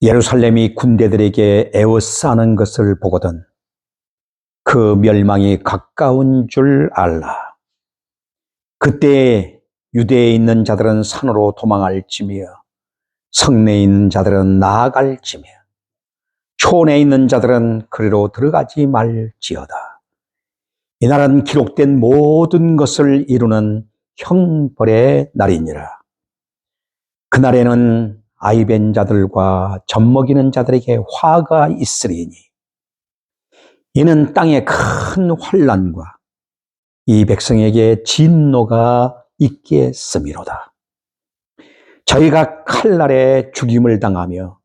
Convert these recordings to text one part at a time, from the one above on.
예루살렘이 군대들에게 에워싸는 것을 보거든 그 멸망이 가까운 줄 알라. 그때 유대에 있는 자들은 산으로 도망할지며 성내에 있는 자들은 나아갈지며 초원에 있는 자들은 그리로 들어가지 말지어다. 이날은 기록된 모든 것을 이루는 형벌의 날이니라. 그날에는 아이벤 자들과 젖먹이는 자들에게 화가 있으리니 이는 땅에 큰 환난과 이 백성에게 진노가 있겠음이로다. 저희가 칼날에 죽임을 당하며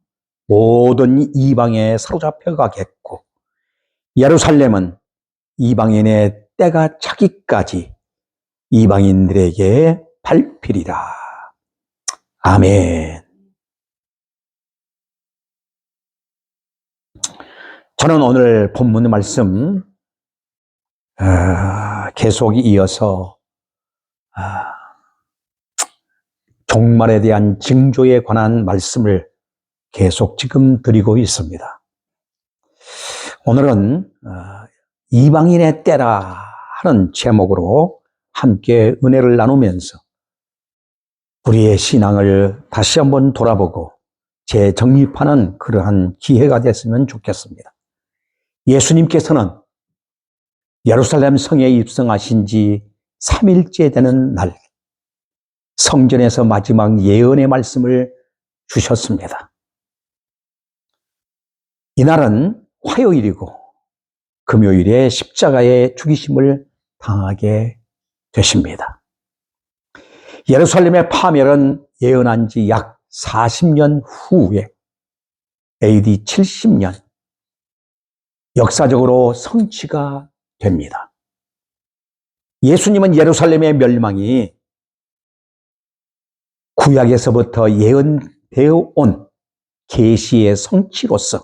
모든 이방에 사로잡혀 가겠고 예루살렘은 이방인의 때가 차기까지 이방인들에게 밟히리라. 아멘. 저는 오늘 본문 말씀 계속 이어서 종말에 대한 징조에 관한 말씀을 계속 지금 드리고 있습니다. 오늘은 이방인의 때라 하는 제목으로 함께 은혜를 나누면서 우리의 신앙을 다시 한번 돌아보고 재정립하는 그러한 기회가 됐으면 좋겠습니다. 예수님께서는 예루살렘 성에 입성하신 지 3일째 되는 날 성전에서 마지막 예언의 말씀을 주셨습니다. 이날은 화요일이고 금요일에 십자가에 죽이심을 당하게 되십니다. 예루살렘의 파멸은 예언한 지 약 40년 후에 AD 70년 역사적으로 성취가 됩니다. 예수님은 예루살렘의 멸망이 구약에서부터 예언되어 온 계시의 성취로서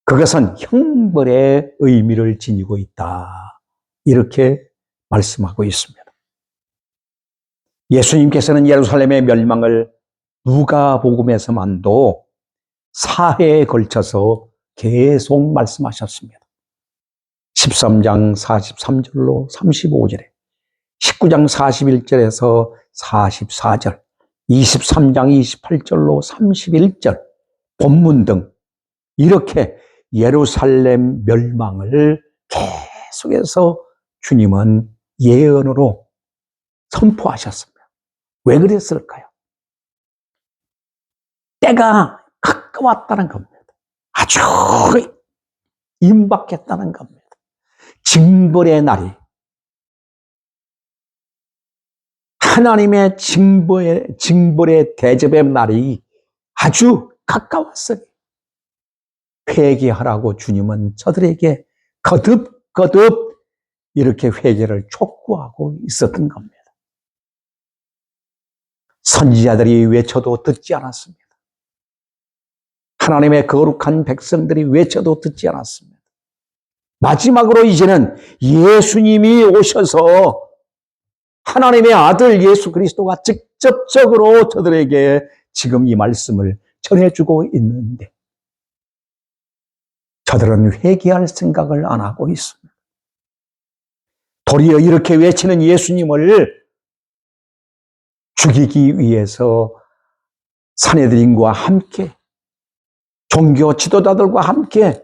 그것은 형벌의 의미를 지니고 있다. 이렇게 말씀하고 있습니다. 예수님께서는 예루살렘의 멸망을 누가복음에서만도 4회에 걸쳐서 계속 말씀하셨습니다. 13장 43절로 35절에 19장 41절에서 44절 23장 28절로 31절 본문 등 이렇게 예루살렘 멸망을 계속해서 주님은 예언으로 선포하셨습니다. 왜 그랬을까요? 때가 가까웠다는 겁니다. 아주 임박했다는 겁니다. 징벌의 날이 하나님의 징벌의 대접의 날이 아주 가까웠어요. 회개하라고 주님은 저들에게 거듭거듭 이렇게 회개를 촉구하고 있었던 겁니다. 선지자들이 외쳐도 듣지 않았습니다. 하나님의 거룩한 백성들이 외쳐도 듣지 않았습니다. 마지막으로 이제는 예수님이 오셔서 하나님의 아들 예수 그리스도가 직접적으로 저들에게 지금 이 말씀을 전해주고 있는데 저들은 회개할 생각을 안 하고 있습니다. 도리어 이렇게 외치는 예수님을 죽이기 위해서 산헤드린과 함께 종교 지도자들과 함께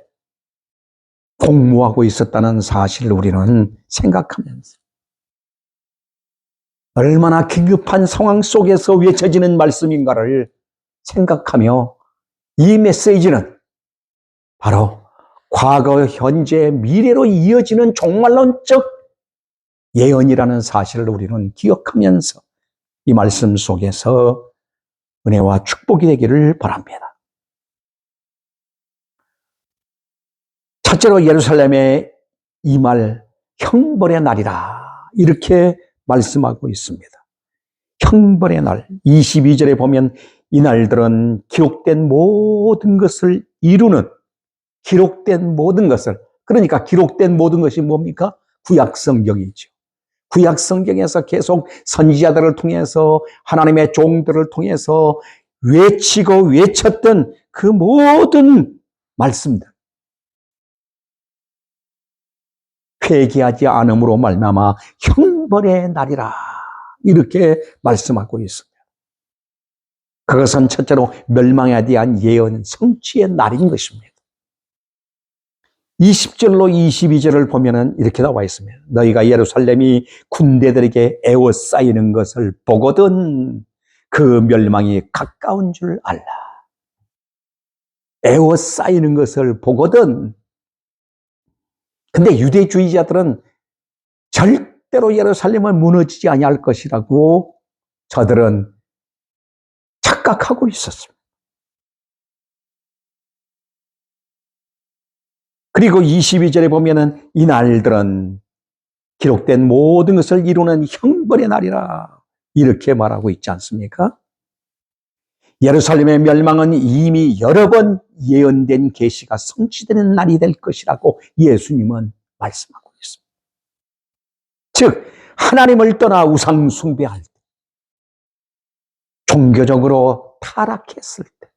공모하고 있었다는 사실을 우리는 생각하면서 얼마나 긴급한 상황 속에서 외쳐지는 말씀인가를 생각하며 이 메시지는 바로 과거, 현재, 미래로 이어지는 종말론적 예언이라는 사실을 우리는 기억하면서 이 말씀 속에서 은혜와 축복이 되기를 바랍니다. 첫째로 예루살렘의 이 말 형벌의 날이라 이렇게 말씀하고 있습니다. 형벌의 날 22절에 보면 이 날들은 기록된 모든 것을 이루는 기록된 모든 것을 그러니까 기록된 모든 것이 뭡니까? 구약성경이죠. 구약성경에서 계속 선지자들을 통해서 하나님의 종들을 통해서 외치고 외쳤던 그 모든 말씀들, 회개하지 않음으로 말미암아 형벌의 날이라 이렇게 말씀하고 있습니다. 그것은 첫째로 멸망에 대한 예언 성취의 날인 것입니다. 20절로 22절을 보면은 이렇게 나와 있습니다. 너희가 예루살렘이 군대들에게 에워싸이는 것을 보거든 그 멸망이 가까운 줄 알라. 에워싸이는 것을 보거든. 근데 유대주의자들은 절대로 예루살렘은 무너지지 아니할 것이라고 저들은 착각하고 있었습니다. 그리고 22절에 보면은 이 날들은 기록된 모든 것을 이루는 형벌의 날이라 이렇게 말하고 있지 않습니까? 예루살렘의 멸망은 이미 여러 번 예언된 계시가 성취되는 날이 될 것이라고 예수님은 말씀하고 있습니다. 즉 하나님을 떠나 우상 숭배할 때, 종교적으로 타락했을 때,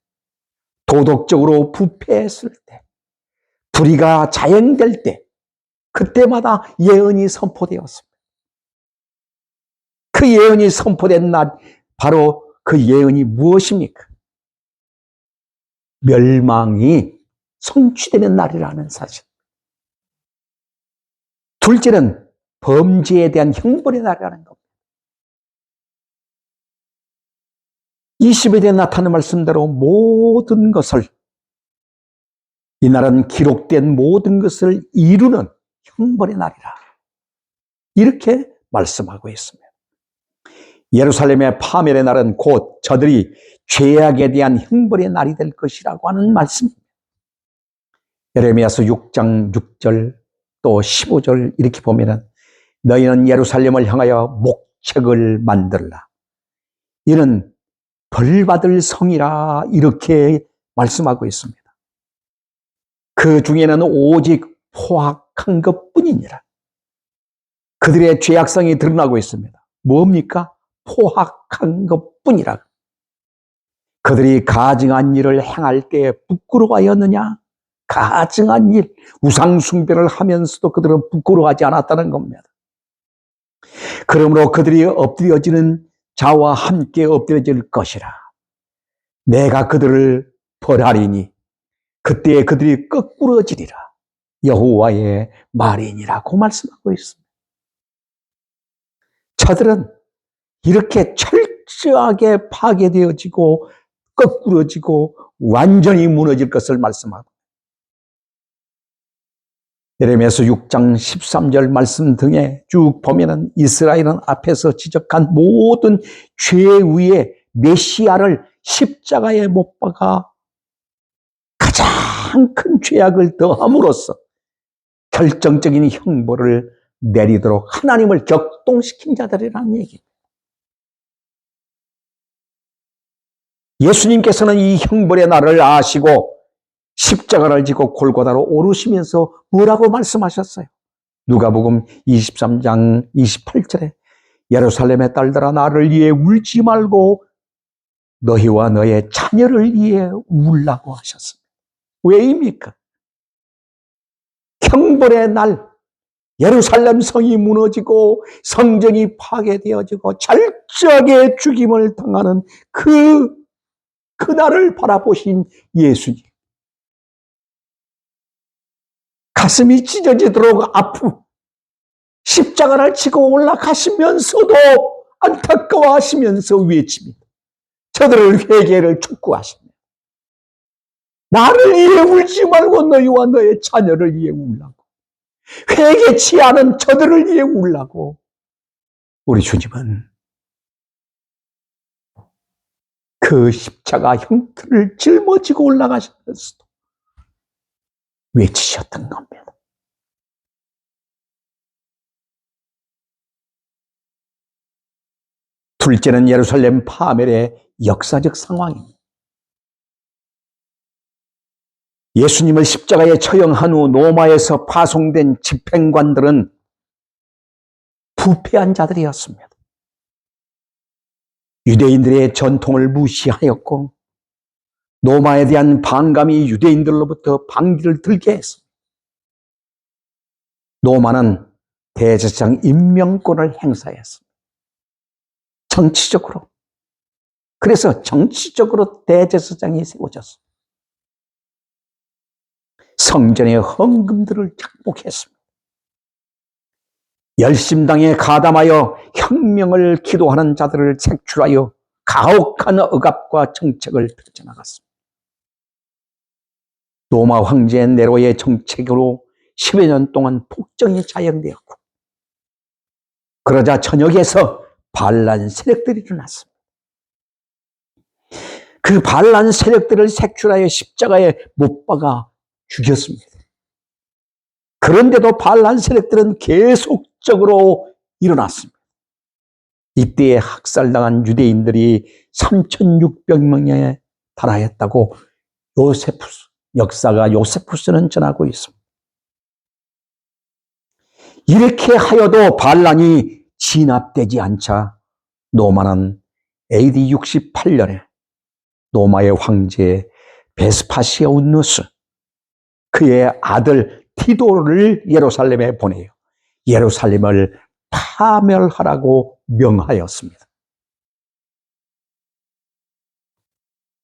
도덕적으로 부패했을 때, 불의가 자행될 때, 그때마다 예언이 선포되었습니다. 그 예언이 선포된 날, 바로 그 예언이 무엇입니까? 멸망이 성취되는 날이라는 사실. 둘째는 범죄에 대한 형벌의 날이라는 겁니다. 20일에 나타난 말씀대로 모든 것을, 이날은 기록된 모든 것을 이루는 형벌의 날이라 이렇게 말씀하고 있습니다. 예루살렘의 파멸의 날은 곧 저들이 죄악에 대한 형벌의 날이 될 것이라고 하는 말씀입니다. 예레미야서 6장 6절 또 15절 이렇게 보면은 너희는 예루살렘을 향하여 목책을 만들라. 이는 벌받을 성이라 이렇게 말씀하고 있습니다. 그 중에는 오직 포악한 것뿐이니라. 그들의 죄악성이 드러나고 있습니다. 뭡니까? 포악한 것뿐이라. 그들이 가증한 일을 행할 때 부끄러워하였느냐? 가증한 일, 우상숭배를 하면서도 그들은 부끄러워하지 않았다는 겁니다. 그러므로 그들이 엎드려지는 자와 함께 엎드려질 것이라. 내가 그들을 벌하리니 그때 그들이 거꾸러지리라. 여호와의 말이니라고 말씀하고 있습니다. 저들은 이렇게 철저하게 파괴되어지고 거꾸러지고 완전히 무너질 것을 말씀하고, 예레미야서 6장 13절 말씀 등에 쭉 보면은 이스라엘은 앞에서 지적한 모든 죄 위에 메시아를 십자가에 못 박아 가장 큰 죄악을 더함으로써 결정적인 형벌을 내리도록 하나님을 격동시킨 자들이라는 얘기입니다. 예수님께서는 이 형벌의 날을 아시고 십자가를 지고 골고다로 오르시면서 뭐라고 말씀하셨어요? 누가복음 23장 28절에 예루살렘의 딸들아 나를 위해 울지 말고 너희와 너의 자녀를 위해 울라고 하셨습니다. 왜입니까? 형벌의 날, 예루살렘 성이 무너지고 성전이 파괴되어지고 철저하게 죽임을 당하는 그날을 바라보신 예수님. 가슴이 찢어지도록 아프고 십자가를 지고 올라가시면서도 안타까워하시면서 외칩니다. 저들을 회개를 촉구하십니다. 나를 위해 울지 말고 너희와 너의 자녀를 위해 울라고. 회개치 않은 저들을 위해 울라고. 우리 주님은 그 십자가 형틀을 짊어지고 올라가시면서도 외치셨던 겁니다. 둘째는 예루살렘 파멸의 역사적 상황입니다. 예수님을 십자가에 처형한 후 로마에서 파송된 집행관들은 부패한 자들이었습니다. 유대인들의 전통을 무시하였고 로마에 대한 반감이 유대인들로부터 반기를 들게 했습니다. 로마는 대제사장 임명권을 행사했습니다. 정치적으로. 그래서 정치적으로 대제사장이 세워졌습니다. 성전의 헌금들을 착복했습니다. 열심당에 가담하여 혁명을 기도하는 자들을 색출하여 가혹한 억압과 정책을 펼쳐나갔습니다. 로마 황제 네로의 정책으로 10여 년 동안 폭정이 자행되었고, 그러자 전역에서 반란 세력들이 일어났습니다. 그 반란 세력들을 색출하여 십자가에 못 박아 죽였습니다. 그런데도 반란 세력들은 계속적으로 일어났습니다. 이때에 학살당한 유대인들이 3,600명에 달하였다고 역사가 요세푸스는 전하고 있습니다. 이렇게 하여도 반란이 진압되지 않자 로마는 AD 68년에 로마의 황제 베스파시아누스, 그의 아들 티도를 예루살렘에 보내요. 예루살렘을 파멸하라고 명하였습니다.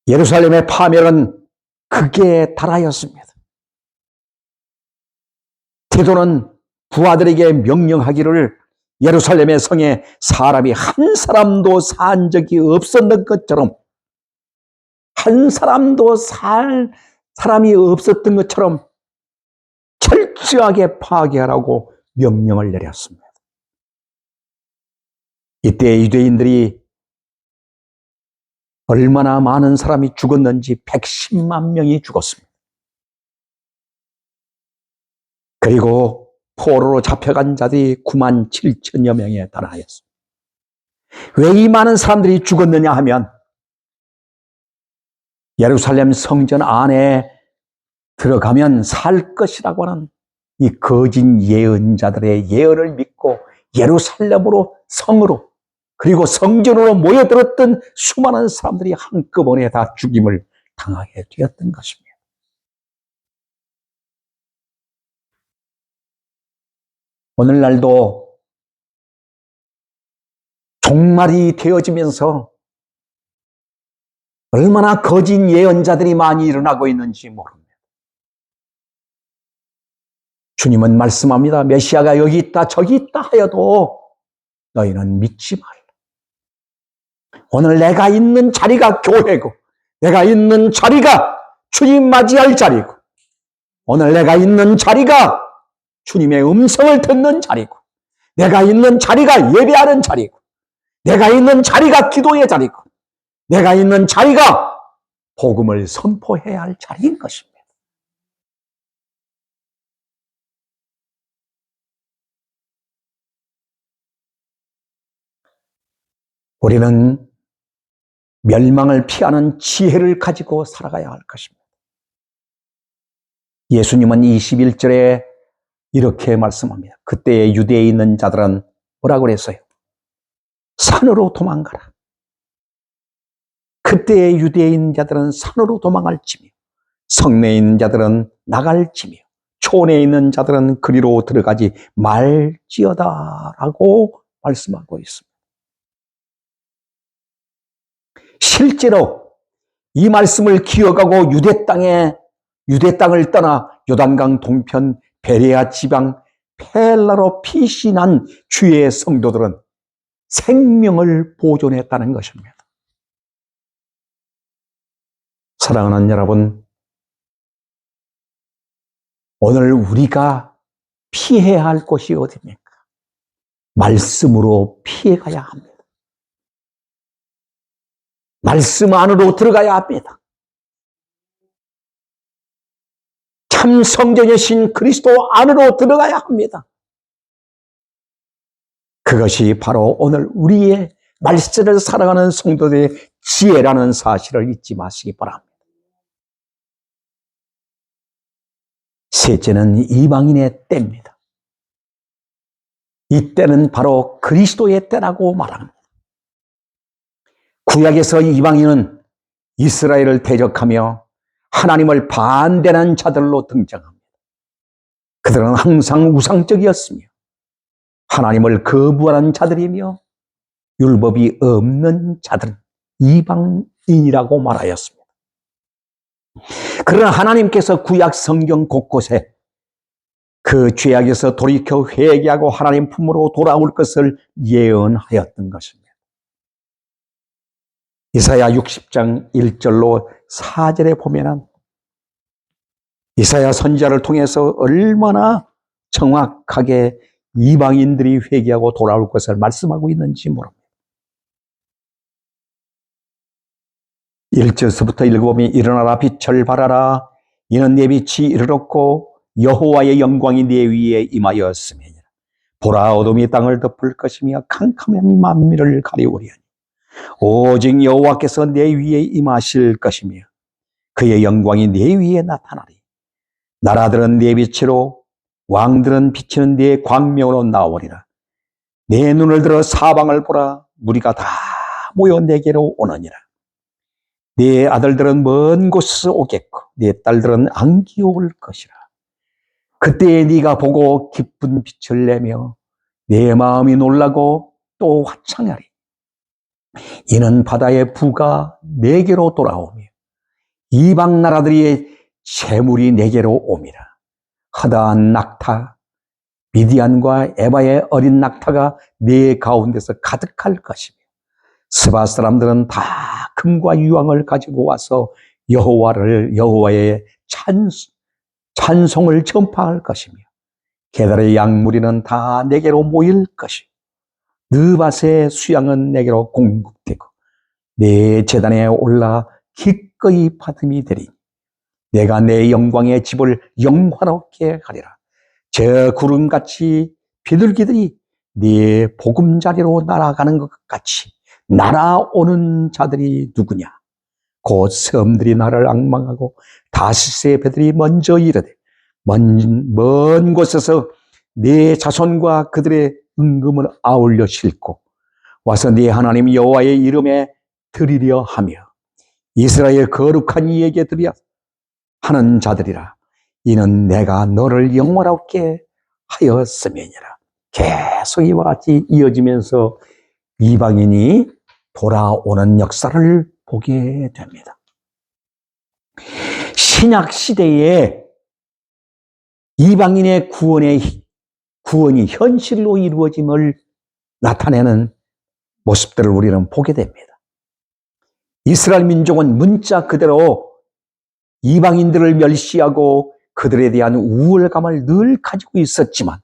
예루살렘의 파멸은 극에 달하였습니다. 티도는 부하들에게 명령하기를 예루살렘의 성에 사람이 한 사람도 산 적이 없었던 것처럼, 한 사람도 살 사람이 없었던 것처럼 철저하게 파괴하라고 명령을 내렸습니다. 이때 유대인들이 얼마나 많은 사람이 죽었는지 110만 명이 죽었습니다. 그리고 포로로 잡혀간 자들이 9만 7천여 명에 달하였습니다. 왜 이 많은 사람들이 죽었느냐 하면, 예루살렘 성전 안에 들어가면 살 것이라고 하는 이 거짓 예언자들의 예언을 믿고 예루살렘으로, 성으로, 그리고 성전으로 모여들었던 수많은 사람들이 한꺼번에 다 죽임을 당하게 되었던 것입니다. 오늘날도 종말이 되어지면서 얼마나 거짓 예언자들이 많이 일어나고 있는지 모릅니다. 주님은 말씀합니다. 메시아가 여기 있다 저기 있다 하여도 너희는 믿지 말라. 오늘 내가 있는 자리가 교회고, 내가 있는 자리가 주님 맞이할 자리고, 오늘 내가 있는 자리가 주님의 음성을 듣는 자리고, 내가 있는 자리가 예배하는 자리고, 내가 있는 자리가 기도의 자리고, 내가 있는 자리가 복음을 선포해야 할 자리인 것입니다. 우리는 멸망을 피하는 지혜를 가지고 살아가야 할 것입니다. 예수님은 21절에 이렇게 말씀합니다. 그때 유대에 있는 자들은 뭐라고 그랬어요? 산으로 도망가라. 그때 유대에 있는 자들은 산으로 도망할지며, 성내에 있는 자들은 나갈지며, 촌에 있는 자들은 그리로 들어가지 말지어다라고 말씀하고 있습니다. 실제로 이 말씀을 기억하고 유대 땅을 떠나 요단강 동편 베레아 지방 펠라로 피신한 주의 성도들은 생명을 보존했다는 것입니다. 사랑하는 여러분, 오늘 우리가 피해야 할 곳이 어디입니까? 말씀으로 피해가야 합니다. 말씀 안으로 들어가야 합니다. 참 성전이신 그리스도 안으로 들어가야 합니다. 그것이 바로 오늘 우리의 말씀을 사랑하는 성도들의 지혜라는 사실을 잊지 마시기 바랍니다. 셋째는 이방인의 때입니다. 이 때는 바로 그리스도의 때라고 말합니다. 구약에서 이방인은 이스라엘을 대적하며 하나님을 반대하는 자들로 등장합니다. 그들은 항상 우상적이었으며 하나님을 거부하는 자들이며 율법이 없는 자들은 이방인이라고 말하였습니다. 그러나 하나님께서 구약 성경 곳곳에 그 죄악에서 돌이켜 회개하고 하나님 품으로 돌아올 것을 예언하였던 것입니다. 이사야 60장 1절로 4절에 보면은 이사야 선지자를 통해서 얼마나 정확하게 이방인들이 회개하고 돌아올 것을 말씀하고 있는지 모릅니다. 1절서부터 읽어보면 일어나라 빛을 발하라 이는 내 빛이 이르렀고 여호와의 영광이 내 위에 임하였으며 보라 어둠이 땅을 덮을 것이며 캄캄한 만민을 가리우리하니 오직 여호와께서 내 위에 임하실 것이며 그의 영광이 내 위에 나타나리 나라들은 내 빛으로 왕들은 비치는 내 광명으로 나오리라 내 눈을 들어 사방을 보라 무리가 다 모여 내게로 오느니라 네 아들들은 먼 곳에서 오겠고 네 딸들은 안기 올 것이라 그때에 네가 보고 기쁜 빛을 내며 내 마음이 놀라고 또 화창하리 이는 바다의 부가 내게로 돌아오며 이방 나라들의 재물이 내게로 옴이라 허다한 낙타 미디안과 에바의 어린 낙타가 네 가운데서 가득할 것이며 스바 사람들은 다 금과 유황을 가지고 와서 여호와의 찬송을 전파할 것이며 게달의 양무리는 다 내게로 모일 것이요 느밧의 수양은 내게로 공급되고 내 제단에 올라 기꺼이 받음이 되리니 내가 내 영광의 집을 영화롭게 하리라 저 구름같이 비둘기들이 네 보금자리로 날아가는 것 같이 날아오는 자들이 누구냐 곧 섬들이 나를 앙망하고 다시스의 배들이 먼저 이르되 먼 곳에서 네 자손과 그들의 은금을 아울러 싣고 와서 네 하나님 여호와의 이름에 드리려 하며 이스라엘 거룩한 이에게 드리려 하는 자들이라 이는 내가 너를 영원하게 하였음이니라. 계속 이와 같이 이어지면서 이방인이 돌아오는 역사를 보게 됩니다. 신약 시대에 이방인의 구원이 현실로 이루어짐을 나타내는 모습들을 우리는 보게 됩니다. 이스라엘 민족은 문자 그대로 이방인들을 멸시하고 그들에 대한 우월감을 늘 가지고 있었지만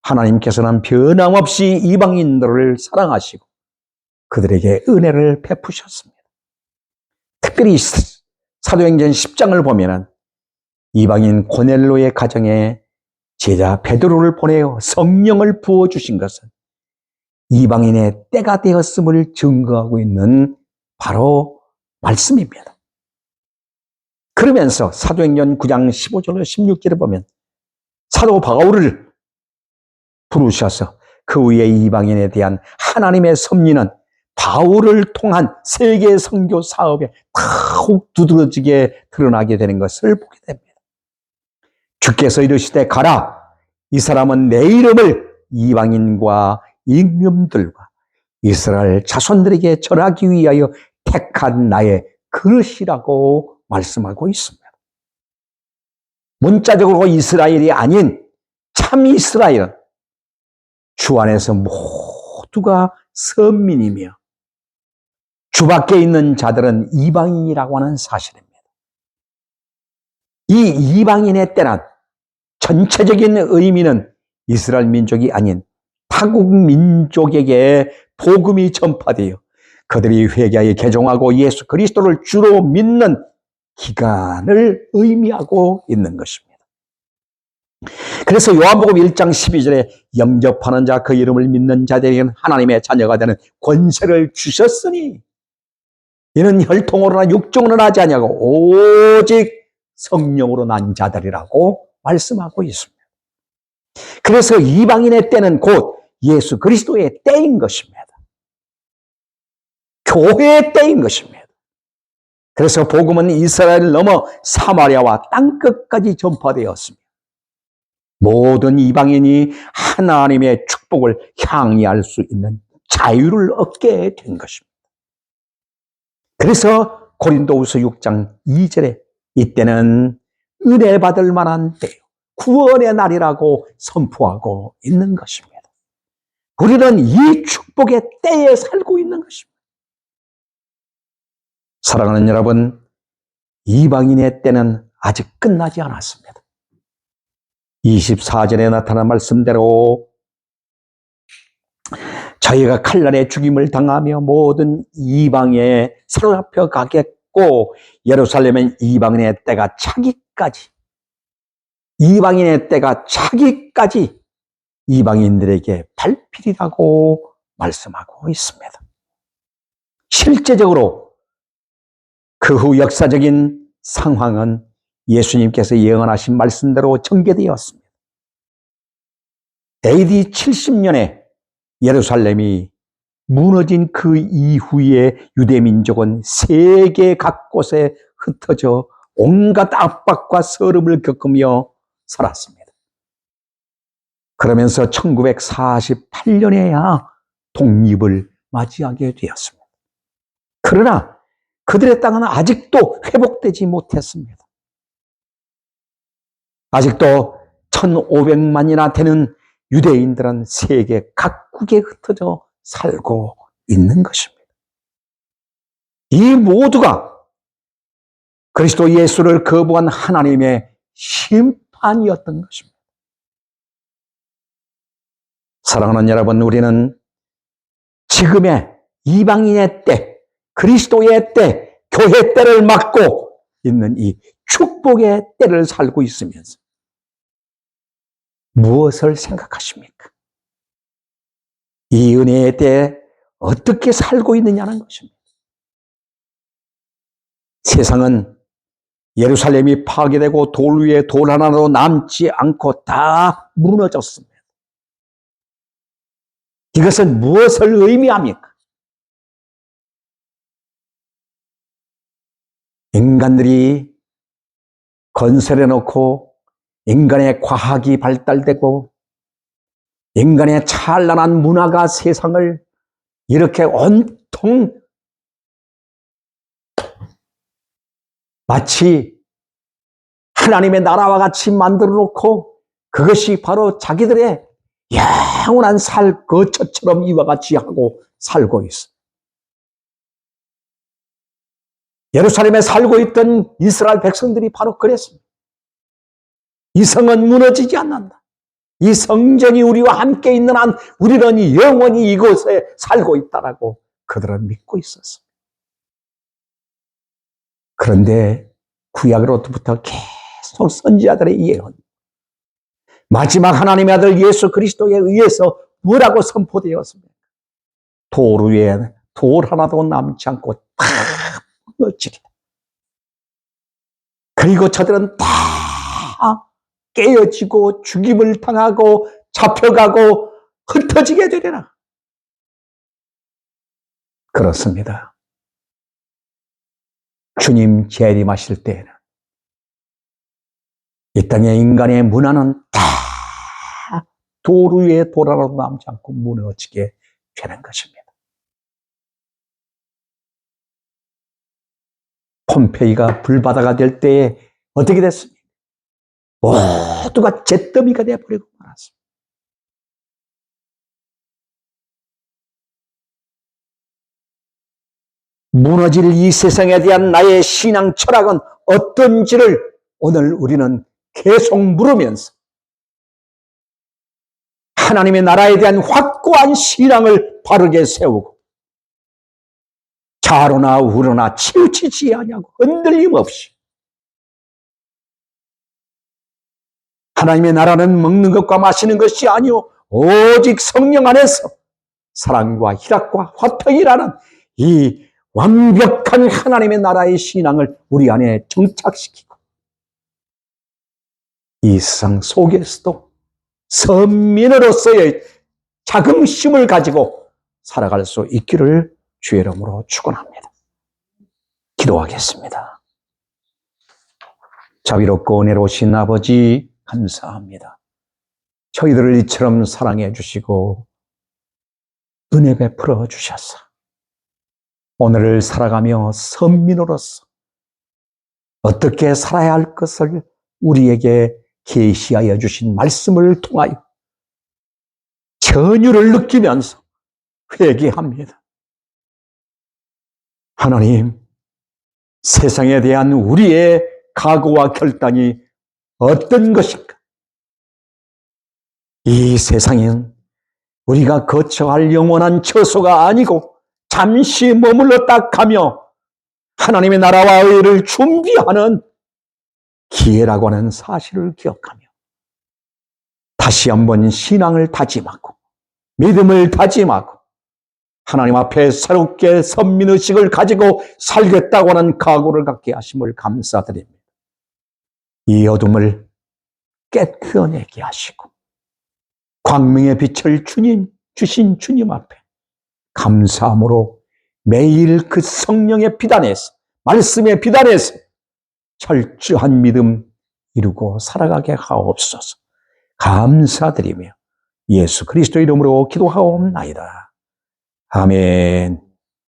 하나님께서는 변함없이 이방인들을 사랑하시고 그들에게 은혜를 베푸셨습니다. 특별히 사도행전 10장을 보면은 이방인 고넬로의 가정에 제자 베드로를 보내어 성령을 부어주신 것은 이방인의 때가 되었음을 증거하고 있는 바로 말씀입니다. 그러면서 사도행전 9장 15절로 16절에 보면 사도 바울을 부르셔서 그 위에 이방인에 대한 하나님의 섭리는 바울을 통한 세계 선교 사업에 더욱 두드러지게 드러나게 되는 것을 보게 됩니다. 주께서 이르시되 가라 이 사람은 내 이름을 이방인과 임금들과 이스라엘 자손들에게 전하기 위하여 택한 나의 그릇이라고 말씀하고 있습니다. 문자적으로 이스라엘이 아닌 참 이스라엘은 주 안에서 모두가 선민이며 주 밖에 있는 자들은 이방인이라고 하는 사실입니다. 이 이방인의 때는 전체적인 의미는 이스라엘 민족이 아닌 타국 민족에게 복음이 전파되어 그들이 회개하여 개종하고 예수 그리스도를 주로 믿는 기간을 의미하고 있는 것입니다. 그래서 요한복음 1장 12절에 영접하는 자 그 이름을 믿는 자들에게는 하나님의 자녀가 되는 권세를 주셨으니 이는 혈통으로나 육종으로나 하지 아니하고 오직 성령으로 난 자들이라고 말씀하고 있습니다. 그래서 이방인의 때는 곧 예수 그리스도의 때인 것입니다. 교회의 때인 것입니다. 그래서 복음은 이스라엘을 넘어 사마리아와 땅끝까지 전파되었으며 모든 이방인이 하나님의 축복을 향유할 수 있는 자유를 얻게 된 것입니다. 그래서 고린도후서 6장 2절에 이때는 은혜 받을 만한 때요, 구원의 날이라고 선포하고 있는 것입니다. 우리는 이 축복의 때에 살고 있는 것입니다. 사랑하는 여러분, 이방인의 때는 아직 끝나지 않았습니다. 24절에 나타난 말씀대로 저희가 칼날에 죽임을 당하며 모든 이방에 사로잡혀 가겠고 예루살렘은 이방인의 때가 차기까지 이방인들에게 밟히리라고 말씀하고 있습니다. 실제적으로 그 후 역사적인 상황은 예수님께서 예언하신 말씀대로 전개되었습니다. AD 70년에 예루살렘이 무너진 그 이후에 유대민족은 세계 각곳에 흩어져 온갖 압박과 서름을 겪으며 살았습니다. 그러면서 1948년에야 독립을 맞이하게 되었습니다. 그러나 그들의 땅은 아직도 회복되지 못했습니다. 아직도 1500만이나 되는 유대인들은 세계 각국에 흩어져 살고 있는 것입니다. 이 모두가 그리스도 예수를 거부한 하나님의 심판이었던 것입니다. 사랑하는 여러분, 우리는 지금의 이방인의 때, 그리스도의 때, 교회 때를 맞고 있는 이 축복의 때를 살고 있으면서 무엇을 생각하십니까? 이 은혜의 때에 어떻게 살고 있느냐는 것입니다. 세상은 예루살렘이 파괴되고 돌 위에 돌 하나도 남지 않고 다 무너졌습니다. 이것은 무엇을 의미합니까? 인간들이 건설해 놓고 인간의 과학이 발달되고 인간의 찬란한 문화가 세상을 이렇게 온통 마치 하나님의 나라와 같이 만들어 놓고 그것이 바로 자기들의 영원한 살 거처처럼 이와 같이 하고 살고 있어. 예루살렘에 살고 있던 이스라엘 백성들이 바로 그랬습니다. 이 성은 무너지지 않는다. 이 성전이 우리와 함께 있는 한 우리는 영원히 이곳에 살고 있다라고 그들은 믿고 있었습니다. 그런데 구약으로부터 계속 선지자들의 예언, 마지막 하나님의 아들 예수 그리스도에 의해서 뭐라고 선포되었습니까? 돌 위에 돌 하나도 남지 않고 다 무너지리라. 그리고 저들은 다 깨어지고 죽임을 당하고 잡혀가고 흩어지게 되리라. 그렇습니다. 주님 재림하실 때에는 이 땅의 인간의 문화는 다 돌 위에 돌 하나도 남지 않고 무너지게 되는 것입니다. 폼페이가 불바다가 될 때에 어떻게 됐습니까? 모두가 잿더미가 되어버리고 말았습니다. 무너질 이 세상에 대한 나의 신앙 철학은 어떤지를 오늘 우리는 계속 물으면서 하나님의 나라에 대한 확고한 신앙을 바르게 세우고 좌로나 우로나 치우치지 아니하고 흔들림 없이 하나님의 나라는 먹는 것과 마시는 것이 아니오 오직 성령 안에서 사랑과 희락과 화평이라는 이 완벽한 하나님의 나라의 신앙을 우리 안에 정착시키고 이 세상 속에서도 선민으로서의 자긍심을 가지고 살아갈 수 있기를 주의 이름으로 축원합니다. 기도하겠습니다. 자비롭고 은혜로우신 아버지 감사합니다. 저희들을 이처럼 사랑해 주시고 은혜 베풀어 주셔서 오늘을 살아가며 선민으로서 어떻게 살아야 할 것을 우리에게 계시하여 주신 말씀을 통하여 전율을 느끼면서 회개합니다. 하나님, 세상에 대한 우리의 각오와 결단이 어떤 것인가? 이 세상은 우리가 거처할 영원한 처소가 아니고 잠시 머물렀다 가며 하나님의 나라와 의를 준비하는 기회라고 하는 사실을 기억하며 다시 한번 신앙을 다짐하고 믿음을 다짐하고 하나님 앞에 새롭게 선민의식을 가지고 살겠다고 하는 각오를 갖게 하심을 감사드립니다. 이 어둠을 깨트려내게 하시고 광명의 빛을 주신 주님 앞에 감사함으로 매일 그 성령의 비단에서 말씀의 비단에서 철저한 믿음 이루고 살아가게 하옵소서. 감사드리며 예수 그리스도 이름으로 기도하옵나이다. 아멘.